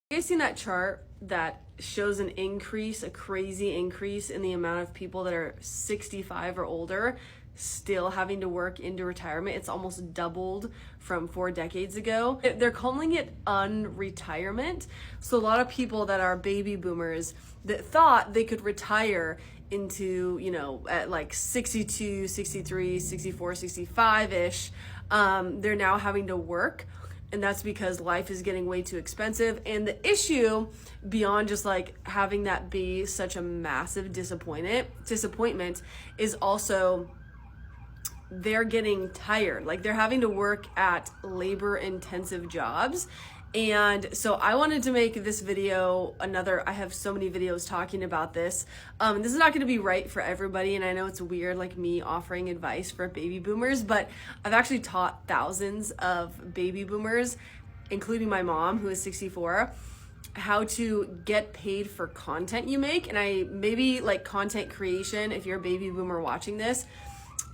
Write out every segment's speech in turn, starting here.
You guys seen that chart that shows an increase, a crazy increase in the amount of people that are 65 or older still having to work into retirement? It's almost doubled from 4 decades ago. They're calling it unretirement. So a lot of people that are baby boomers that thought they could retire into, at like 62, 63, 64, 65-ish, they're now having to work. And that's because life is getting way too expensive. And the issue, beyond just like having that be such a massive disappointment, is also they're getting tired. Like, they're having to work at labor intensive jobs. And so I wanted to make this video I have so many videos talking about this. This is not going to be right for everybody. And I know it's weird, like me offering advice for baby boomers, but I've actually taught thousands of baby boomers, including my mom, who is 64, how to get paid for content you make. And maybe like content creation, if you're a baby boomer watching this,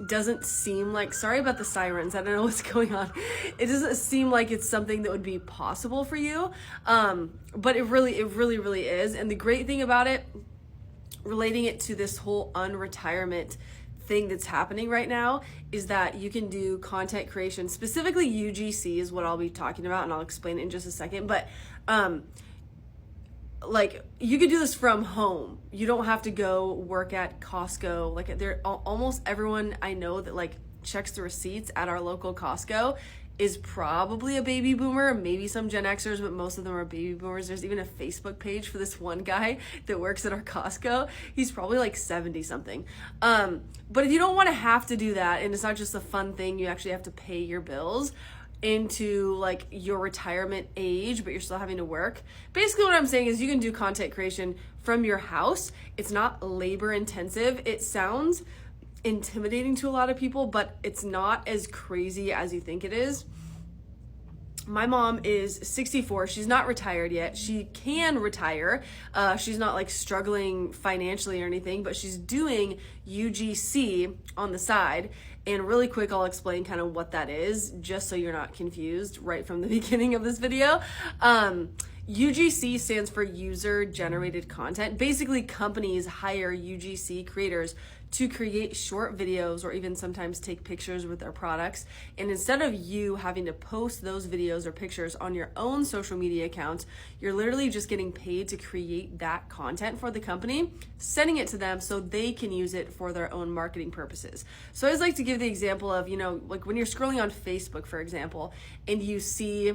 doesn't seem like, sorry about the sirens, I don't know what's going on, it doesn't seem like it's something that would be possible for you, but it really is. And the great thing about it, relating it to this whole unretirement thing that's happening right now, is that you can do content creation. Specifically UGC is what I'll be talking about, and I'll explain it in just a second. But like, you could do this from home. You don't have to go work at Costco. Like, almost everyone I know that like checks the receipts at our local Costco is probably a baby boomer, maybe some Gen Xers, but most of them are baby boomers. There's even a Facebook page for this one guy that works at our Costco. He's probably like 70 something. But if you don't want to have to do that, and it's not just a fun thing, you actually have to pay your bills into like your retirement age, but you're still having to work. Basically what I'm saying is you can do content creation from your house. It's not labor intensive. It sounds intimidating to a lot of people, but it's not as crazy as you think it is. My mom is 64. She's not retired yet. She can retire. She's not like struggling financially or anything, but she's doing UGC on the side. And really quick, I'll explain kind of what that is, just so you're not confused right from the beginning of this video. UGC stands for user generated content. Basically, companies hire UGC creators to create short videos or even sometimes take pictures with their products. And instead of you having to post those videos or pictures on your own social media accounts, you're literally just getting paid to create that content for the company, sending it to them so they can use it for their own marketing purposes. So I always like to give the example of, like when you're scrolling on Facebook, for example, and you see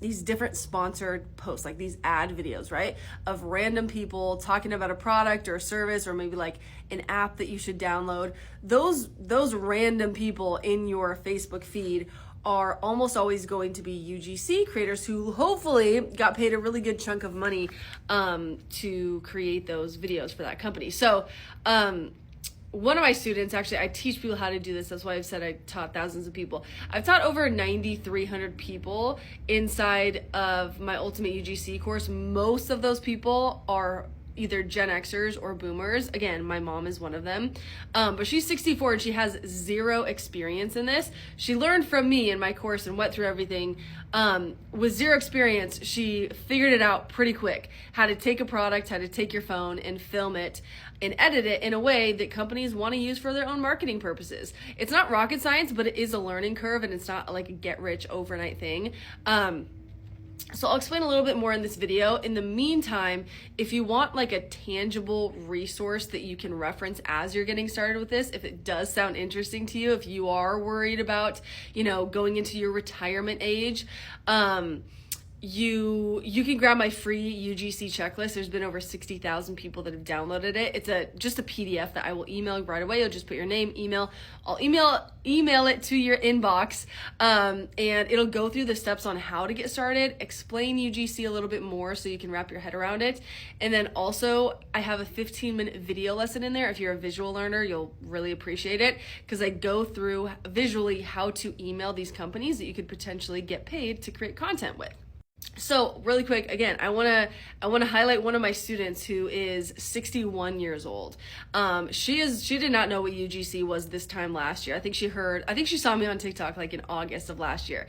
these different sponsored posts, like these ad videos, right, of random people talking about a product or a service, or maybe like an app that you should download. Those random people in your Facebook feed are almost always going to be UGC creators who hopefully got paid a really good chunk of money to create those videos for that company. So one of my students, actually, I teach people how to do this. That's why I've said I taught thousands of people. I've taught over 9,300 people inside of my Ultimate UGC course. Most of those people are either Gen Xers or boomers. Again, my mom is one of them. But she's 64 and she has zero experience in this. She learned from me in my course and went through everything. With zero experience, she figured it out pretty quick. How to take a product, how to take your phone and film it and edit it in a way that companies want to use for their own marketing purposes. It's not rocket science, but it is a learning curve, and it's not like a get rich overnight thing. So I'll explain a little bit more in this video. In the meantime, if you want like a tangible resource that you can reference as you're getting started with this, if it does sound interesting to you, if you are worried about, going into your retirement age, you can grab my free UGC checklist. There's been over 60,000 people that have downloaded it. It's just a PDF that I will email right away. You'll just put your name, email. I'll email it to your inbox, and it'll go through the steps on how to get started, explain UGC a little bit more so you can wrap your head around it. And then also I have a 15-minute video lesson in there. If you're a visual learner, you'll really appreciate it, because I go through visually how to email these companies that you could potentially get paid to create content with. So really quick, again, I want to highlight one of my students who is 61 years old. She did not know what UGC was this time last year. I think she saw me on TikTok like in August of last year.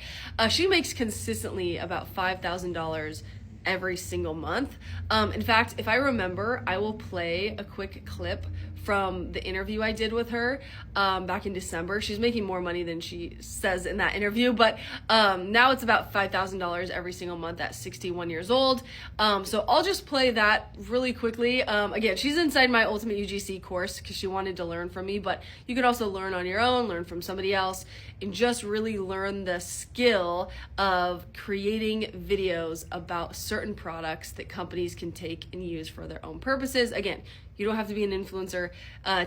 She makes consistently about $5,000 every single month. In fact, if I remember, I will play a quick clip from the interview I did with her back in December. She's making more money than she says in that interview, but now it's about $5,000 every single month at 61 years old. So I'll just play that really quickly. Again, she's inside my Ultimate UGC course because she wanted to learn from me, but you can also learn on your own, learn from somebody else, and just really learn the skill of creating videos about certain products that companies can take and use for their own purposes. Again, you don't have to be an influencer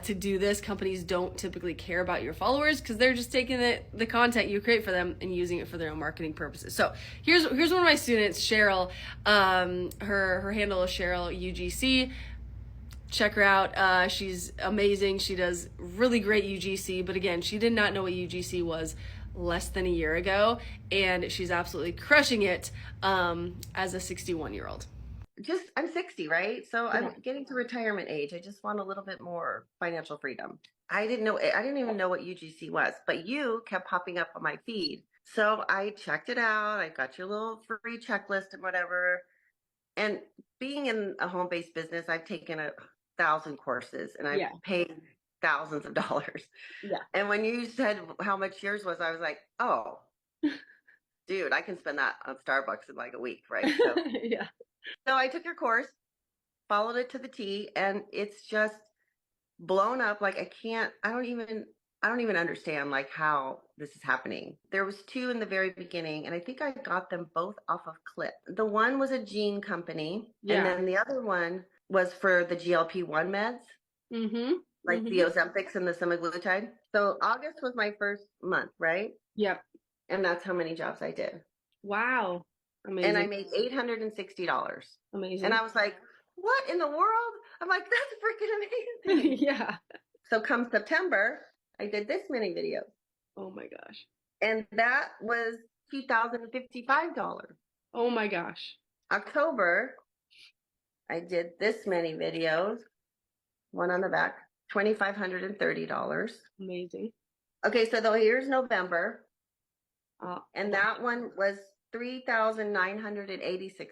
to do this. Companies don't typically care about your followers because they're just taking the content you create for them and using it for their own marketing purposes. So here's one of my students, Cheryl. Her handle is Cheryl UGC. Check her out. She's amazing. She does really great UGC, but again, she did not know what UGC was less than a year ago, and she's absolutely crushing it as a 61-year-old. I'm 60, right? So I'm getting to retirement age. I just want a little bit more financial freedom. I didn't even know what UGC was, but you kept popping up on my feed. So I checked it out. I got your little free checklist and whatever. And being in a home-based business, I've taken 1,000 courses and I've paid thousands of dollars. Yeah. And when you said how much yours was, I was like, oh, dude, I can spend that on Starbucks in like a week, right? So, yeah. So I took your course, followed it to the T, and it's just blown up. Like I don't even understand like how this is happening. There was 2 in the very beginning, and I think I got them both off of Clip. The one was a gene company, and then the other one was for the GLP-1 meds, like the Ozempics and the semaglutide. So August was my first month, right? Yep. And that's how many jobs I did. Wow. Amazing. And I made $860. Amazing. And I was like, what in the world? I'm like, that's freaking amazing. Yeah. So come September, I did this many videos. Oh my gosh. And that was $2,055. Oh my gosh. October, I did this many videos. One on the back, $2,530. Amazing. Okay, so here's November. And that one was $3,986.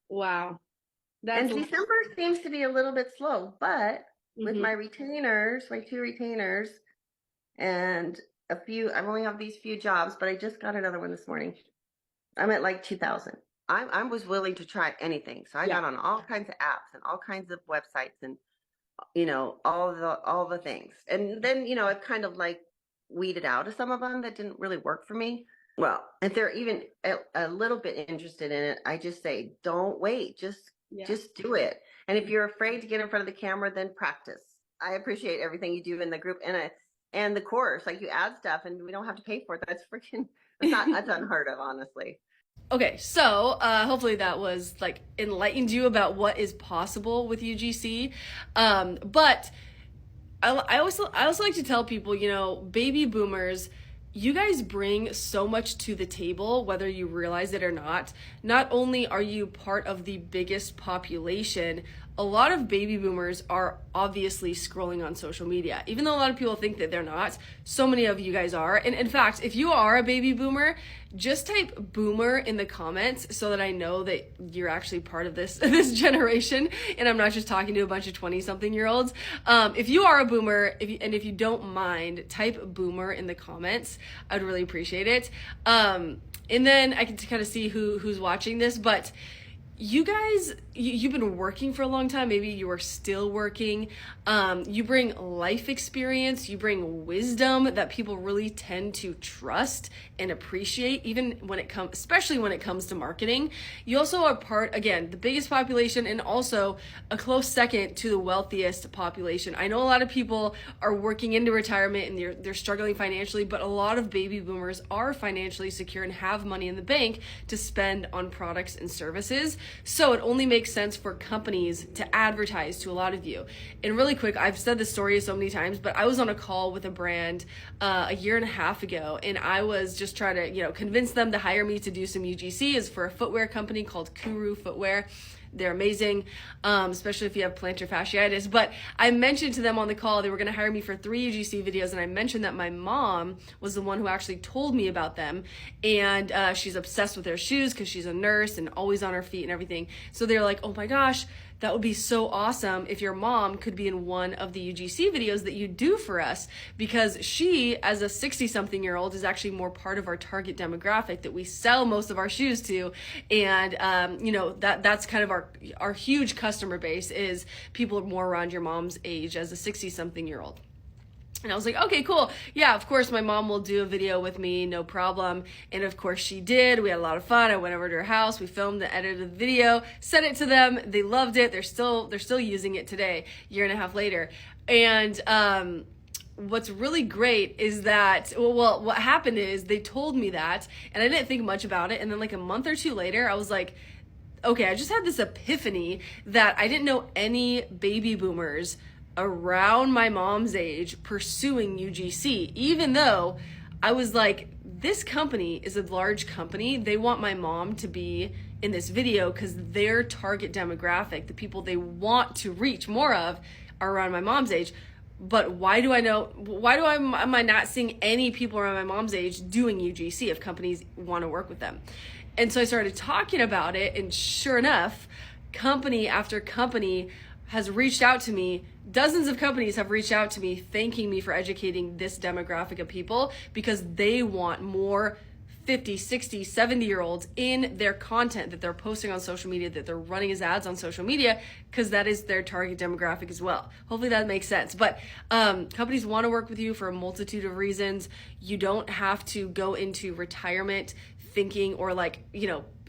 Wow. And December seems to be a little bit slow, but with my retainers, my 2 retainers, and I only have these few jobs, but I just got another one this morning. I'm at like 2,000. I was willing to try anything. So I got on all kinds of apps and all kinds of websites and, all the things. And then, I've kind of like weeded out of some of them that didn't really work for me. Well, if they're even a little bit interested in it, I just say, don't wait, just do it. And if you're afraid to get in front of the camera, then practice. I appreciate everything you do in the group and the course. Like you add stuff and we don't have to pay for it. That's unheard of, honestly. Okay, so hopefully that was like enlightened you about what is possible with UGC. But I also like to tell people, baby boomers, you guys bring so much to the table, whether you realize it or not. Not only are you part of the biggest population, a lot of baby boomers are obviously scrolling on social media. Even though a lot of people think that they're not, so many of you guys are. And in fact, if you are a baby boomer, just type boomer in the comments so that I know that you're actually part of this generation and I'm not just talking to a bunch of 20-something-year-olds. If you are a boomer, if you don't mind, type boomer in the comments. I'd really appreciate it. And then I can kind of see who's watching this, but you guys, you've been working for a long time. Maybe you are still working. You bring life experience. You bring wisdom that people really tend to trust and appreciate, especially when it comes to marketing. You also are part, again, the biggest population and also a close second to the wealthiest population. I know a lot of people are working into retirement and they're struggling financially, but a lot of baby boomers are financially secure and have money in the bank to spend on products and services. So it only makes sense for companies to advertise to a lot of you. And really quick, I've said this story so many times, but I was on a call with a brand a year and a half ago, and I was just trying to, convince them to hire me to do some UGC. Is for a footwear company called Kuru Footwear. They're amazing, especially if you have plantar fasciitis. But I mentioned to them on the call they were going to hire me for 3 UGC videos, and I mentioned that my mom was the one who actually told me about them, and she's obsessed with their shoes because she's a nurse and always on her feet and everything. So they're like, oh my gosh, that would be so awesome if your mom could be in one of the UGC videos that you do for us, because she, as a 60-something-year-old, is actually more part of our target demographic that we sell most of our shoes to. And, that's kind of our huge customer base is people more around your mom's age as a 60-something-year-old. And I was like, okay, cool. Yeah, of course, my mom will do a video with me, no problem. And of course she did. We had a lot of fun. I went over to her house. We filmed and edited the video, sent it to them. They loved it. They're still using it today, 1.5 years later. And what's really great is that, well, what happened is they told me that, and I didn't think much about it. And then like a month or 2 later, I was like, okay, I just had this epiphany that I didn't know any baby boomers around my mom's age pursuing UGC, even though I was like, this company is a large company. They want my mom to be in this video because their target demographic, the people they want to reach more of, are around my mom's age. But am I not seeing any people around my mom's age doing UGC if companies want to work with them? And so I started talking about it, and sure enough, company after company has reached out to me. Dozens of companies have reached out to me thanking me for educating this demographic of people because they want more 50, 60, 70-year-olds in their content that they're posting on social media, that they're running as ads on social media, because that is their target demographic as well. Hopefully that makes sense. But companies want to work with you for a multitude of reasons. You don't have to go into retirement thinking, or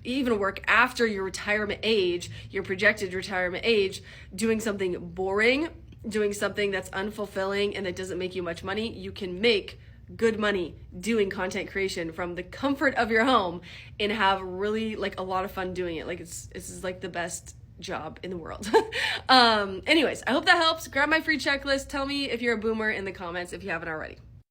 even work after your retirement age, your projected retirement age, doing something boring, doing something that's unfulfilling and that doesn't make you much money. You can make good money doing content creation from the comfort of your home and have really a lot of fun doing it. This is the best job in the world. Anyways, I hope that helps. Grab my free checklist. Tell me if you're a boomer in the comments if you haven't already.